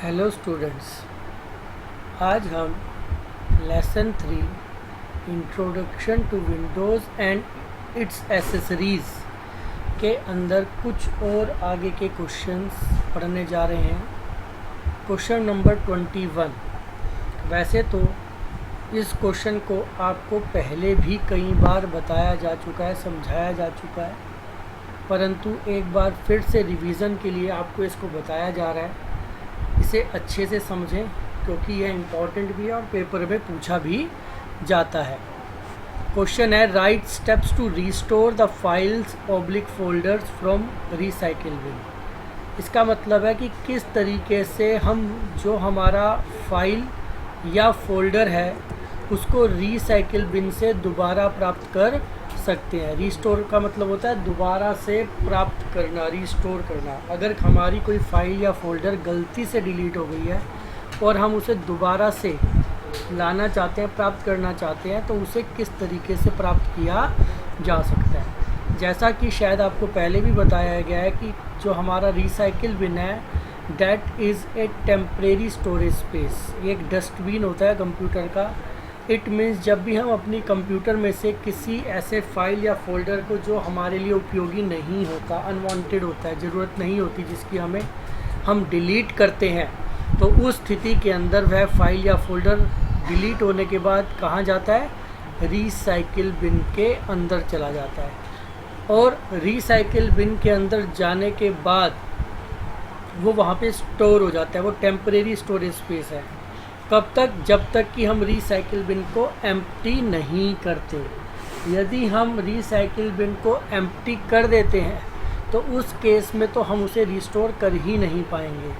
Hello students, आज हम lesson 3 introduction to Windows and its accessories के अंदर कुछ और आगे के क्वेश्चंस पढ़ने जा रहे हैं। Question number 21। वैसे तो इस क्वेश्चन को आपको पहले भी कई बार बताया जा चुका है, समझाया जा चुका है, परंतु एक बार फिर से रिवीजन के लिए आपको इसको बताया जा रहा है। इसे अच्छे से समझें क्योंकि यह इम्पॉर्टेंट भी है और पेपर में पूछा भी जाता है। क्वेश्चन है, right steps to restore the files oblique folders from recycle bin. इसका मतलब है कि किस तरीके से हम जो हमारा फाइल या फोल्डर है उसको रिसाइकिल बिन से दोबारा प्राप्त कर सकते हैं। रिस्टोर का मतलब होता है दोबारा से प्राप्त करना, रिस्टोर करना। अगर हमारी कोई फाइल या फोल्डर गलती से डिलीट हो गई है और हम उसे दोबारा से लाना चाहते हैं, प्राप्त करना चाहते हैं, तो उसे किस तरीके से प्राप्त किया जा सकता है। जैसा कि शायद आपको पहले भी बताया गया है कि जो हमारा रिसाइकिल बिन है that is a temporary storage space. ये एक डस्टबिन होता है कंप्यूटर का। इट मीन्स जब भी हम अपनी कंप्यूटर में से किसी ऐसे फाइल या फोल्डर को जो हमारे लिए उपयोगी नहीं होता, अनवांटेड होता है, ज़रूरत नहीं होती जिसकी हम डिलीट करते हैं, तो उस स्थिति के अंदर वह फाइल या फोल्डर डिलीट होने के बाद कहाँ जाता है? रिसाइकिल बिन के अंदर चला जाता है। और रिसाइकिल बिन के अंदर जाने के बाद वो वहाँ पे स्टोर हो जाता है। वो टेम्परेरी स्टोरेज स्पेस है। कब तक? जब तक कि हम रिसाइकिल बिन को एम्प्टी नहीं करते। यदि हम रिसाइकिल बिन को एम्प्टी कर देते हैं तो उस केस में तो हम उसे रिस्टोर कर ही नहीं पाएंगे।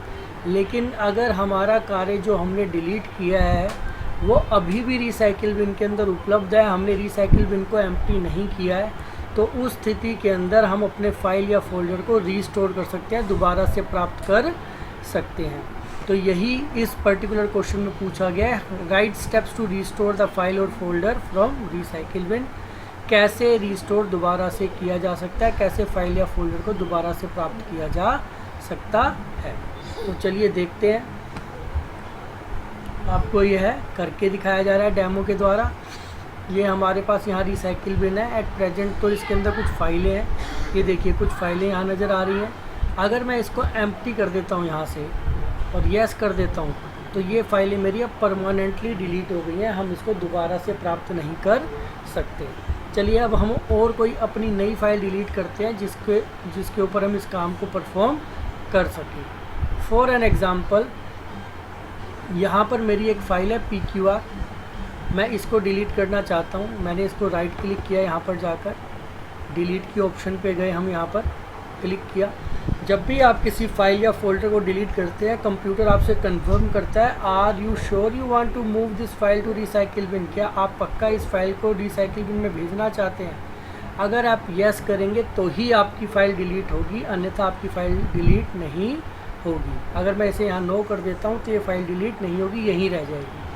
लेकिन अगर हमारा कार्य जो हमने डिलीट किया है वो अभी भी रिसाइकिल बिन के अंदर उपलब्ध है, हमने रिसाइकिल बिन को एम्प्टी नहीं किया है, तो उस स्थिति के अंदर हम अपने फाइल या फोल्डर को रिस्टोर कर सकते हैं, दोबारा से प्राप्त कर सकते हैं। तो यही इस पर्टिकुलर क्वेश्चन में पूछा गया है। Right steps to restore the file और फोल्डर फ्रॉम रिसाइकिल बिन। कैसे रिस्टोर दोबारा से किया जा सकता है, कैसे फाइल या फोल्डर को दोबारा से प्राप्त किया जा सकता है। तो चलिए देखते हैं। आपको यह है करके दिखाया जा रहा है डेमो के द्वारा। ये हमारे पास यहाँ रिसाइकिल बिन है एट प्रेजेंट। तो इसके अंदर कुछ फाइलें हैं, ये देखिए कुछ फाइलें यहाँ नज़र आ रही हैं। अगर मैं इसको एम्प्टी कर देता हूँ यहाँ से और यस कर देता हूँ तो ये फाइलें मेरी अब परमानेंटली डिलीट हो गई हैं, हम इसको दोबारा से प्राप्त नहीं कर सकते। चलिए अब हम और कोई अपनी नई फाइल डिलीट करते हैं जिसके ऊपर हम इस काम को परफॉर्म कर सकें। फॉर एन एग्ज़ाम्पल, यहाँ पर मेरी एक फ़ाइल है PQR। मैं इसको डिलीट करना चाहता हूँ। मैंने इसको राइट क्लिक किया, यहाँ पर जाकर डिलीट की ऑप्शन पे गए, हम यहाँ पर क्लिक किया। जब भी आप किसी फाइल या फोल्डर को डिलीट करते हैं, कंप्यूटर आपसे कंफर्म करता है, are you sure you want to move this file to recycle bin. क्या आप पक्का इस फाइल को रिसाइकिल बिन में भेजना चाहते हैं? अगर आप यस करेंगे तो ही आपकी फ़ाइल डिलीट होगी, अन्यथा आपकी फ़ाइल डिलीट नहीं होगी। अगर मैं इसे यहाँ नो कर देता हूँ तो ये फ़ाइल डिलीट नहीं होगी, यहीं रह जाएगी।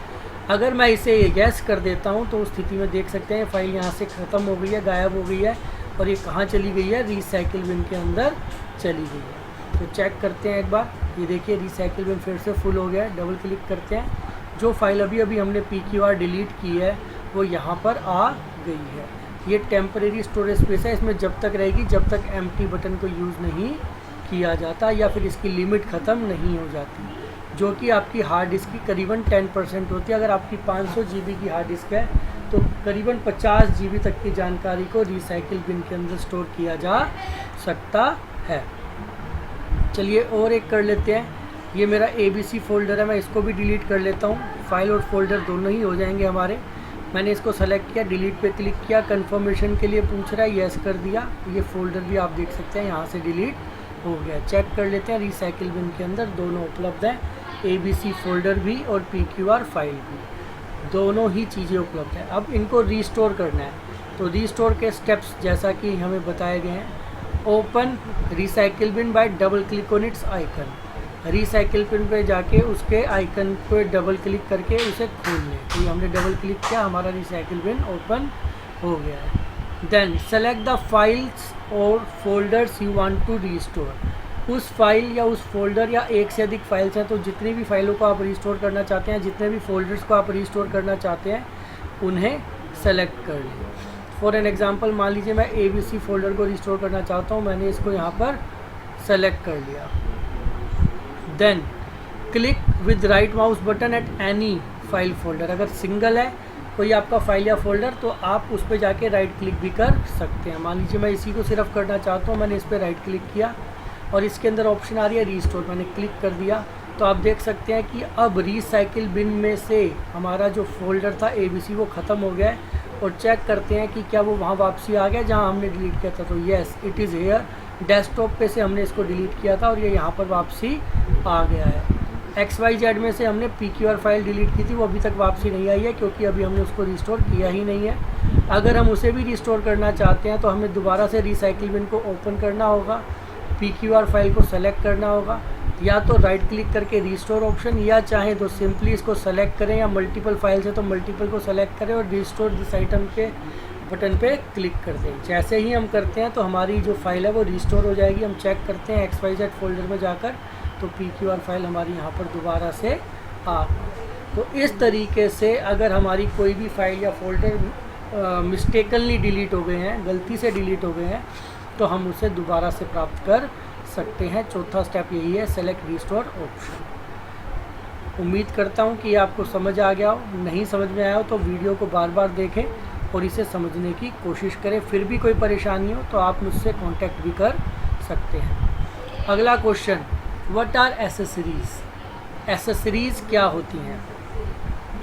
अगर मैं इसे यस कर देता हूँ तो उस स्थिति में देख सकते हैं फाइल यहाँ से ख़त्म हो गई है, गायब हो गई है, और ये कहाँ चली गई है? रिसाइकिल बिन के अंदर चली गई है। तो चेक करते हैं एक बार। ये देखिए रिसाइकिल बिन फिर से फुल हो गया है। डबल क्लिक करते हैं। जो फाइल अभी हमने PQR डिलीट की है वो यहाँ पर आ गई है। ये टेम्परेरी स्टोरेज स्पेस है, इसमें जब तक रहेगी जब तक एम्प्टी बटन को यूज़ नहीं किया जाता या फिर इसकी लिमिट ख़त्म नहीं हो जाती, जो कि आपकी हार्ड डिस्क की करीबन 10% होती है। अगर आपकी 500 GB की हार्ड डिस्क है तो करीबन 50 GB तक की जानकारी को रिसाइकिल बिन के अंदर स्टोर किया जा सकता है। चलिए और एक कर लेते हैं। ये मेरा ABC फोल्डर है, मैं इसको भी डिलीट कर लेता हूँ। फाइल और फोल्डर दोनों ही हो जाएंगे हमारे। मैंने इसको सेलेक्ट किया, डिलीट पे क्लिक किया, कंफर्मेशन के लिए पूछ रहा है, यस कर दिया। ये फोल्डर भी आप देख सकते हैं यहाँ से डिलीट हो गया। चेक कर लेते हैं, रिसाइकिल बिन के अंदर दोनों उपलब्ध हैं, ABC फोल्डर भी और PQR फाइल भी, दोनों ही चीज़ें उपलब्ध हैं। अब इनको रीस्टोर करना है, तो रीस्टोर के स्टेप्स जैसा कि हमें बताए गए हैं। Open recycle bin by double click on its icon. Recycle bin पे जाके उसके आइकन पे डबल क्लिक करके उसे खोल लें। तो हमने डबल क्लिक किया, हमारा रिसाइकिल बिन ओपन हो गया है। देन सेलेक्ट द फाइल्स और folders you want to restore. उस फाइल या उस फोल्डर या एक से अधिक फाइल्स हैं, तो जितनी भी फाइलों को आप रिस्टोर करना चाहते हैं, जितने भी फोल्डर्स को आप रिस्टोर करना चाहते हैं, उन्हें सेलेक्ट कर लें। फॉर एन एग्जांपल मान लीजिए मैं ABC फोल्डर को रिस्टोर करना चाहता हूँ, मैंने इसको यहाँ पर सेलेक्ट कर लिया। Then click with right mouse button at any file folder. अगर सिंगल है कोई आपका फाइल या फोल्डर तो आप उस पर जाके राइट क्लिक भी कर सकते हैं। मान लीजिए मैं इसी को सिर्फ करना चाहता हूँ, मैंने इस पर राइट क्लिक किया और इसके अंदर ऑप्शन आ रही है रीस्टोर, मैंने क्लिक कर दिया। तो आप देख सकते हैं कि अब रिसाइकिल बिन में से हमारा जो फोल्डर था ABC वो ख़त्म हो गया है। और चेक करते हैं कि क्या वो वहाँ वापसी आ गया जहाँ हमने डिलीट किया था। तो yes it is here, desktop पे से हमने इसको डिलीट किया था और ये यहाँ पर वापसी आ गया है। XYZ में से हमने PQR फाइल डिलीट की थी, वो अभी तक वापसी नहीं आई है क्योंकि अभी हमने उसको रिस्टोर किया ही नहीं है। अगर हम उसे भी रिस्टोर करना चाहते हैं तो हमें दोबारा से रिसाइकिल बिन को ओपन करना होगा, PQR फाइल को सेलेक्ट करना होगा, या तो राइट क्लिक करके रिस्टोर ऑप्शन, या चाहे तो सिंपली इसको सेलेक्ट करें, या मल्टीपल फाइल्स है तो मल्टीपल को सेलेक्ट करें और रिस्टोर दिस आइटम के बटन पे क्लिक कर दें। जैसे ही हम करते हैं तो हमारी जो फाइल है वो रिस्टोर हो जाएगी। हम चेक करते हैं XYZ फोल्डर में जाकर, तो PQR फाइल हमारी यहाँ पर दोबारा से आ गई। तो इस तरीके से अगर हमारी कोई भी फाइल या फोल्डर मिस्टेकनली डिलीट हो गए हैं, गलती से डिलीट हो गए हैं, तो हम उसे दोबारा से प्राप्त कर सकते हैं। चौथा स्टेप यही है, सेलेक्ट रिस्टोर ऑप्शन। उम्मीद करता हूँ कि आपको समझ आ गया हो। नहीं समझ में आया हो तो वीडियो को बार बार देखें और इसे समझने की कोशिश करें। फिर भी कोई परेशानी हो तो आप मुझसे कांटेक्ट भी कर सकते हैं। अगला question, what are accessories? Accessories क्या होती हैं?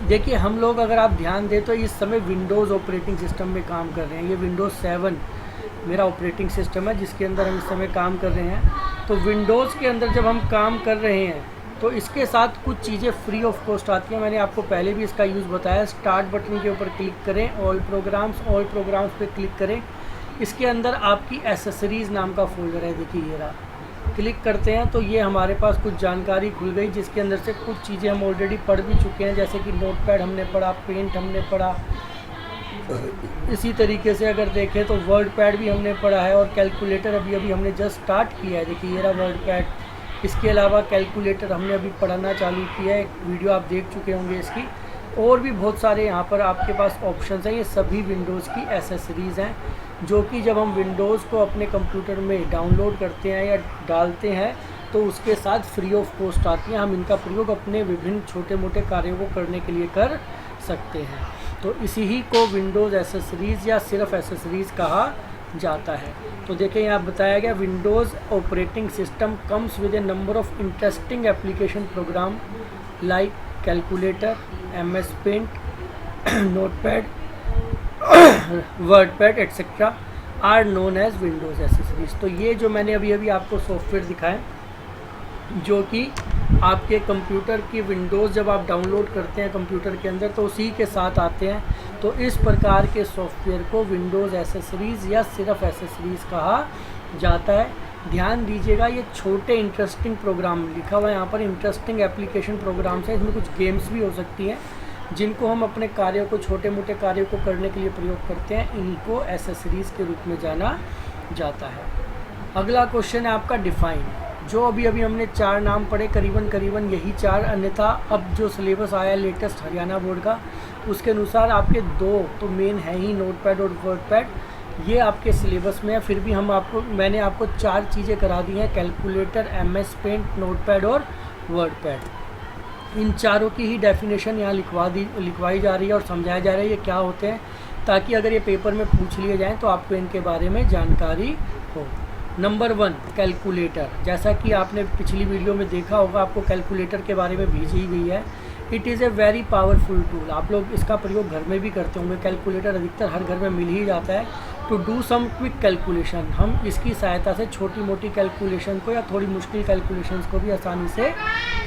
देखिए हम लोग अगर आप ध्यान दें तो इस समय विंडोज़ ऑपरेटिंग सिस्टम में काम कर रहे हैं। ये विंडोज़ 7 मेरा ऑपरेटिंग सिस्टम है जिसके अंदर हम इस समय काम कर रहे हैं। तो विंडोज़ के अंदर जब हम काम कर रहे हैं तो इसके साथ कुछ चीज़ें फ्री ऑफ कॉस्ट आती हैं। मैंने आपको पहले भी इसका यूज़ बताया। स्टार्ट बटन के ऊपर क्लिक करें, ऑल प्रोग्राम्स पे क्लिक करें। इसके अंदर आपकी एसेसरीज़ नाम का फोल्डर है, देखिए ये रहा। क्लिक करते हैं तो ये हमारे पास कुछ जानकारी खुल गई जिसके अंदर से कुछ चीज़ें हम ऑलरेडी पढ़ भी चुके हैं, जैसे कि नोटपैड हमने पढ़ा, पेंट हमने पढ़ा। इसी तरीके से अगर देखें तो वर्ड पैड भी हमने पढ़ा है और कैलकुलेटर अभी अभी हमने जस्ट स्टार्ट किया है। देखिए ये रहा वर्ड पैड। इसके अलावा कैलकुलेटर हमने अभी पढ़ना चालू किया है, वीडियो आप देख चुके होंगे इसकी। और भी बहुत सारे यहाँ पर आपके पास ऑप्शंस हैं। ये सभी विंडोज़ की एसेसरीज़ हैं जो कि जब हम विंडोज़ को अपने कंप्यूटर में डाउनलोड करते हैं या डालते हैं तो उसके साथ फ्री ऑफ कॉस्ट आती हैं। हम इनका प्रयोग अपने विभिन्न छोटे मोटे कार्यों को करने के लिए कर सकते हैं। तो इसी ही को विंडोज़ एसेसरीज़ या सिर्फ एसेसरीज़ कहा जाता है। तो देखिए यहाँ बताया गया, Windows operating system comes with a number of interesting application program like calculator, MS Paint, Notepad, WordPad etcetera are known as Windows accessories. तो ये जो मैंने अभी अभी आपको सॉफ्टवेयर दिखाए जो कि आपके कंप्यूटर की विंडोज़ जब आप डाउनलोड करते हैं कंप्यूटर के अंदर तो उसी के साथ आते हैं। तो इस प्रकार के सॉफ्टवेयर को विंडोज़ एसेसरीज़ या सिर्फ एसेसरीज़ कहा जाता है। ध्यान दीजिएगा, ये छोटे इंटरेस्टिंग प्रोग्राम लिखा हुआ है यहाँ पर, इंटरेस्टिंग एप्लीकेशन प्रोग्राम्स हैं। इसमें कुछ गेम्स भी हो सकती हैं जिनको हम अपने कार्यों को, छोटे मोटे कार्यों को करने के लिए प्रयोग करते हैं। इनको एसेसरीज़ के रूप में जाना जाता है। अगला क्वेश्चन है आपका डिफ़ाइन। जो अभी अभी हमने 4 नाम पढ़े, करीबन यही 4, अन्यथा अब जो सिलेबस आया लेटेस्ट हरियाणा बोर्ड का उसके अनुसार आपके 2 तो मेन है ही, नोटपैड और वर्डपैड, ये आपके सिलेबस में है। फिर भी मैंने आपको 4 चीज़ें करा दी हैं, कैलकुलेटर, MS पेंट, नोटपैड और वर्डपैड। इन चारों की ही डेफिनेशन यहाँ लिखवाई जा रही है और समझाया जा रहा है ये क्या होते हैं, ताकि अगर ये पेपर में पूछ लिए जाएँ तो आपको इनके बारे में जानकारी हो। Number 1 calculator. जैसा कि आपने पिछली वीडियो में देखा होगा, आपको कैलकुलेटर के बारे में भेजी गई है। It is a very powerful tool. आप लोग इसका प्रयोग घर में भी करते होंगे। कैलकुलेटर अधिकतर हर घर में मिल ही जाता है। To do some quick calculation, हम इसकी सहायता से छोटी मोटी कैलकुलेशन को या थोड़ी मुश्किल कैलकुलेशंस को भी आसानी से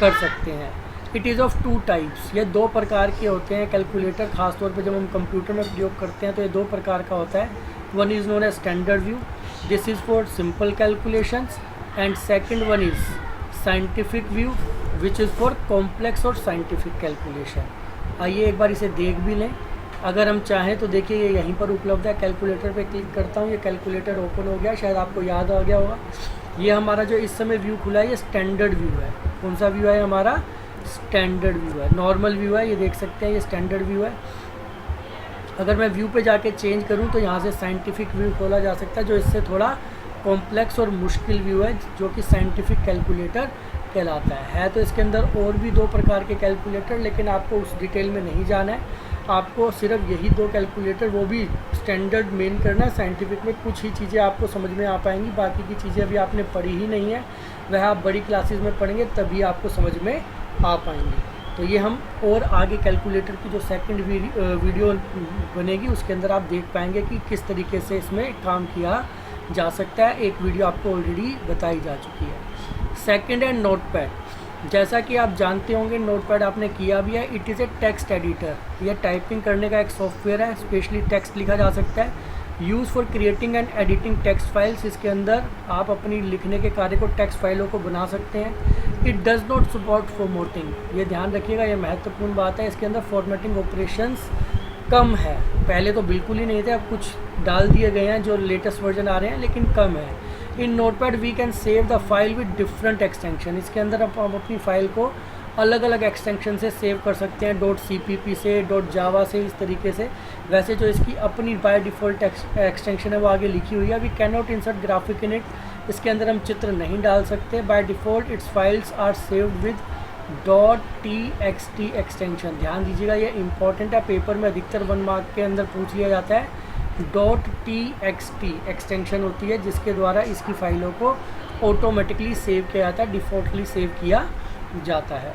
कर सकते हैं। It is of 2 types. ये 2 प्रकार के होते हैं कैलकुलेटर। ख़ासतौर पर जब हम कंप्यूटर में प्रयोग करते हैं तो ये 2 प्रकार का होता है। One is known as standard view, this is for simple calculations, and second one is scientific view which is for complex और साइंटिफिक कैलकुलेशन। आइए एक बार इसे देख भी लें अगर हम चाहें तो। देखिए ये यहीं पर उपलब्ध है। कैलकुलेटर पे क्लिक करता हूँ, ये कैलकुलेटर ओपन हो गया, शायद आपको याद आ गया होगा। ये हमारा जो इस समय व्यू खुला है ये स्टैंडर्ड व्यू है। कौन सा व्यू है हमारा? स्टैंडर्ड व्यू है। नॉर्मल व्यू है, ये देख सकते हैं ये स्टैंडर्ड व्यू है। अगर मैं व्यू पे जाके चेंज करूं तो यहाँ से साइंटिफिक व्यू खोला जा सकता है, जो इससे थोड़ा कॉम्प्लेक्स और मुश्किल व्यू है, जो कि साइंटिफिक कैलकुलेटर कहलाता है। तो इसके अंदर और भी 2 प्रकार के कैलकुलेटर, लेकिन आपको उस डिटेल में नहीं जाना है। आपको सिर्फ यही 2 कैलकुलेटर, वो भी स्टैंडर्ड मेन करना है। साइंटिफिक में कुछ ही चीज़ें आपको समझ में आ पाएंगी, बाकी की चीज़ें अभी आपने पढ़ी ही नहीं है, वह आप बड़ी क्लासेस में पढ़ेंगे तभी आपको समझ में आ पाएंगी। तो ये हम और आगे कैलकुलेटर की जो सेकंड वीडियो बनेगी उसके अंदर आप देख पाएंगे कि किस तरीके से इसमें काम किया जा सकता है। एक वीडियो आपको ऑलरेडी बताई जा चुकी है। सेकंड है नोटपैड। जैसा कि आप जानते होंगे नोटपैड आपने किया भी है। It is a text editor. यह टाइपिंग करने का एक सॉफ्टवेयर है, स्पेशली टेक्स्ट लिखा जा सकता है। Use for creating and editing text files. इसके अंदर आप अपनी लिखने के कार्य को, टेक्स्ट फाइलों को बना सकते हैं। It does not support formatting. ये ध्यान रखिएगा, ये महत्वपूर्ण बात है। इसके अंदर फॉर्मेटिंग ऑपरेशंस कम है। पहले तो बिल्कुल ही नहीं थे, अब कुछ डाल दिए गए हैं जो लेटेस्ट वर्जन आ रहे हैं, लेकिन कम है। In Notepad we can save the file with different extension. इसके अंदर आप अपनी फाइल को अलग अलग एक्सटेंशन से सेव कर सकते हैं, .cpp से, .java से, इस तरीके से। वैसे जो इसकी अपनी बाय डिफ़ॉल्ट एक्सटेंशन है वो आगे लिखी हुई है। We can not insert graphic in it. इसके अंदर हम चित्र नहीं डाल सकते। By default its files are saved with .txt extension. ध्यान दीजिएगा, ये इंपॉर्टेंट है, पेपर में अधिकतर 1 मार्क के अंदर पूछ लिया जाता है। .txt एक्सटेंशन होती है जिसके द्वारा इसकी फाइलों को ऑटोमेटिकली सेव किया जाता है, डिफ़ॉल्टली सेव किया जाता है।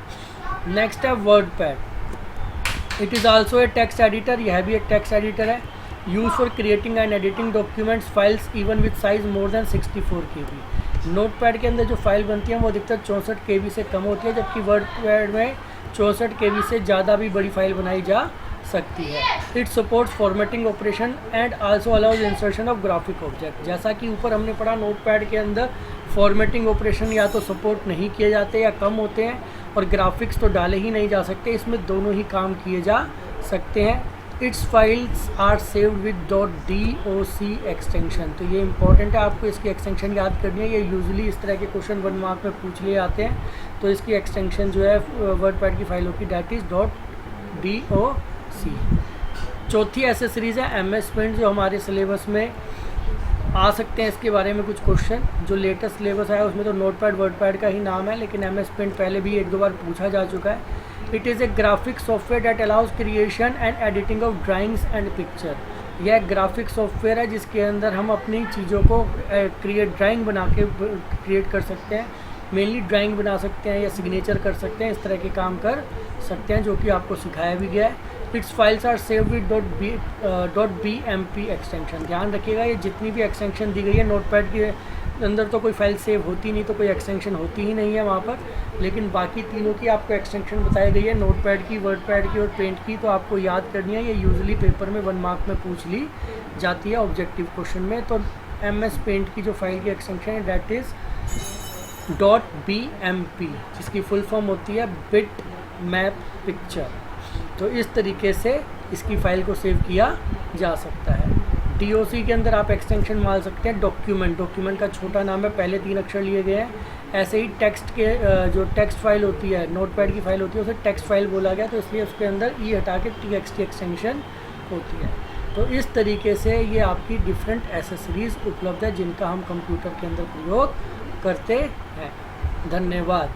नेक्स्ट है WordPad. It is also a text editor. यह भी एक टेक्स्ट एडिटर है। Use for creating and editing documents files even with size more than 64 KB। Notepad के अंदर जो फाइल बनती है वो अधिकतर 64 KB से कम होती है, जबकि वर्डपैड में 64 KB से ज़्यादा भी बड़ी फाइल बनाई जा सकती है। It supports formatting operation and also allows insertion of graphic object. जैसा कि ऊपर हमने पढ़ा, नोटपैड के अंदर फॉर्मेटिंग ऑपरेशन या तो सपोर्ट नहीं किए जाते या कम होते हैं, और ग्राफिक्स तो डाले ही नहीं जा सकते। इसमें दोनों ही काम किए जा सकते हैं। Its files are saved with .doc extension. तो ये इंपॉर्टेंट है, आपको इसकी एक्सटेंशन याद करनी है। ये यूजुअली इस तरह के क्वेश्चन 1 मार्क में पूछ लिए आते हैं। तो इसकी एक्सटेंशन जो है वर्डपैड की फाइलों की, डैट इज़ .doc। चौथी एसेसरीज़ है MS पेंट, जो हमारे सिलेबस में आ सकते हैं। इसके बारे में कुछ क्वेश्चन जो लेटेस्ट सिलेबस आया उसमें तो नोटपैड वर्डपैड का ही नाम है, लेकिन MS पेंट पहले भी 1-2 बार पूछा जा चुका है। It is a graphic software that allows creation and editing of drawings and picture. यह एक ग्राफिक सॉफ्टवेयर है जिसके अंदर हम अपनी चीज़ों को ड्राइंग बना के क्रिएट कर सकते हैं। मेनली ड्राइंग बना सकते हैं या सिग्नेचर कर सकते हैं, इस तरह के काम कर सकते हैं, जो कि आपको सिखाया भी गया है। Its files are save with .bmp extension. ध्यान रखिएगा, ये जितनी भी एक्सटेंशन दी गई है नोटपैड के अंदर तो कोई फाइल सेव होती नहीं, तो कोई एक्सटेंशन होती ही नहीं है वहाँ पर, लेकिन बाकी तीनों की आपको एक्सटेंशन बताई गई है, नोटपैड की, वर्डपैड की और पेंट की। तो आपको याद करनी है, ये यूजुअली पेपर में 1 मार्क में पूछ ली जाती है ऑब्जेक्टिव क्वेश्चन में। तो MS पेंट की जो फाइल की एक्सटेंशन है डैट इज़ .bmp, जिसकी फुल फॉर्म होती है बिट मैप पिक्चर। तो इस तरीके से इसकी फ़ाइल को सेव किया जा सकता है। DOC के अंदर आप एक्सटेंशन मार सकते हैं डॉक्यूमेंट। डॉक्यूमेंट का छोटा नाम है, पहले 3 अक्षर लिए गए हैं। ऐसे ही टेक्स्ट के जो टेक्स्ट फाइल होती है, नोटपैड की फाइल होती है, उसे टेक्स्ट फाइल बोला गया, तो इसलिए उसके अंदर ई हटा के TXT एक्सटेंशन होती है। तो इस तरीके से ये आपकी डिफरेंट एसेसरीज़ उपलब्ध है जिनका हम कंप्यूटर के अंदर प्रयोग करते हैं। धन्यवाद।